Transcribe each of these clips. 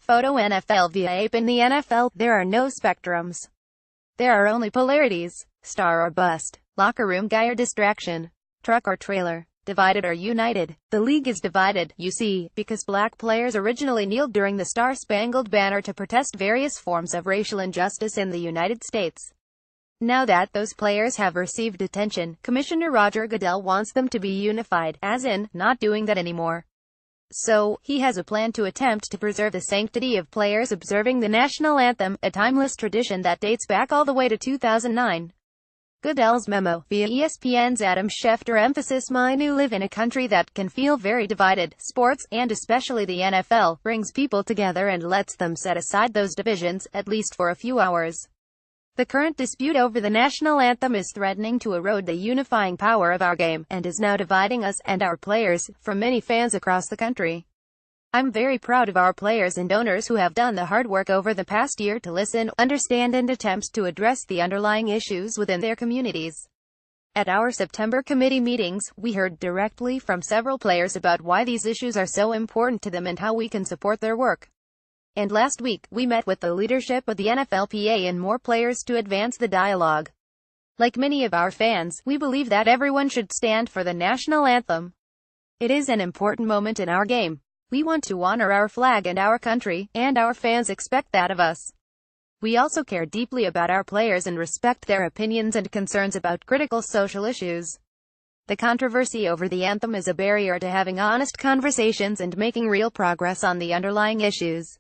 Photo NFL via APIn the NFL. There are no spectrums. There are only polarities. Star or bust. Locker room guy or distraction. Truck or trailer. Divided or united. The league is divided, you see, because black players originally kneeled during the Star-Spangled Banner to protest various forms of racial injustice in the United States. Now that those players have received attention, Commissioner Roger Goodell wants them to be unified, as in, not doing that anymore. So, he has a plan to attempt to preserve the sanctity of players observing the national anthem, a timeless tradition that dates back all the way to 2009. Goodell's memo, via ESPN's Adam Schefter emphasis: "I live in a country that can feel very divided. Sports, and especially the NFL, brings people together and lets them set aside those divisions, at least for a few hours. The current dispute over the national anthem is threatening to erode the unifying power of our game, and is now dividing us, and our players, from many fans across the country. I'm very proud of our players and owners who have done the hard work over the past year to listen, understand and attempt to address the underlying issues within their communities. At our September committee meetings, we heard directly from several players about why these issues are so important to them and how we can support their work. And last week, we met with the leadership of the NFLPA and more players to advance the dialogue. Like many of our fans, we believe that everyone should stand for the national anthem. It is an important moment in our game. We want to honor our flag and our country, and our fans expect that of us. We also care deeply about our players and respect their opinions and concerns about critical social issues. The controversy over the anthem is a barrier to having honest conversations and making real progress on the underlying issues.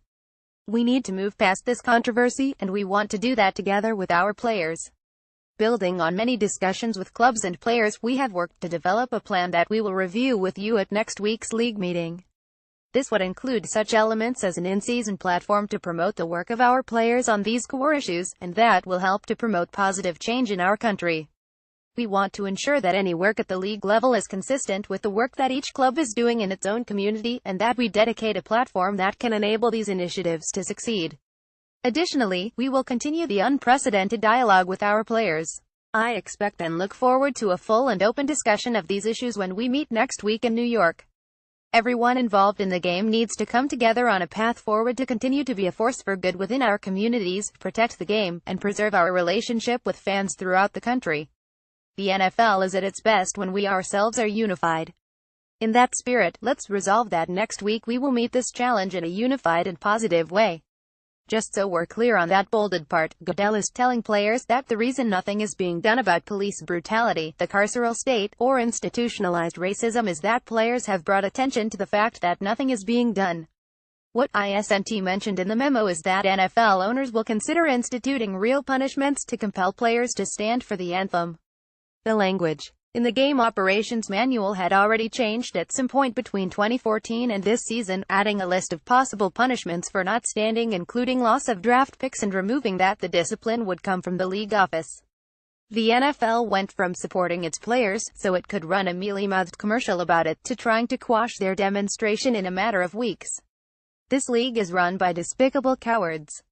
We need to move past this controversy, and we want to do that together with our players. Building on many discussions with clubs and players, we have worked to develop a plan that we will review with you at next week's league meeting. This would include such elements as an in-season platform to promote the work of our players on these core issues, and that will help to promote positive change in our country. We want to ensure that any work at the league level is consistent with the work that each club is doing in its own community, and that we dedicate a platform that can enable these initiatives to succeed. Additionally, we will continue the unprecedented dialogue with our players. I expect and look forward to a full and open discussion of these issues when we meet next week in New York. Everyone involved in the game needs to come together on a path forward to continue to be a force for good within our communities, protect the game, and preserve our relationship with fans throughout the country. The NFL is at its best when we ourselves are unified. In that spirit, let's resolve that next week we will meet this challenge in a unified and positive way. Just so we're clear on that bolded part, Goodell is telling players that the reason nothing is being done about police brutality, the carceral state, or institutionalized racism is that players have brought attention to the fact that nothing is being done. What ISNT mentioned in the memo is that NFL owners will consider instituting real punishments to compel players to stand for the anthem. The language in the game operations manual had already changed at some point between 2014 and this season, adding a list of possible punishments for not standing, including loss of draft picks, and removing that the discipline would come from the league office. The NFL went from supporting its players, so it could run a mealy-mouthed commercial about it, to trying to quash their demonstration in a matter of weeks. This league is run by despicable cowards.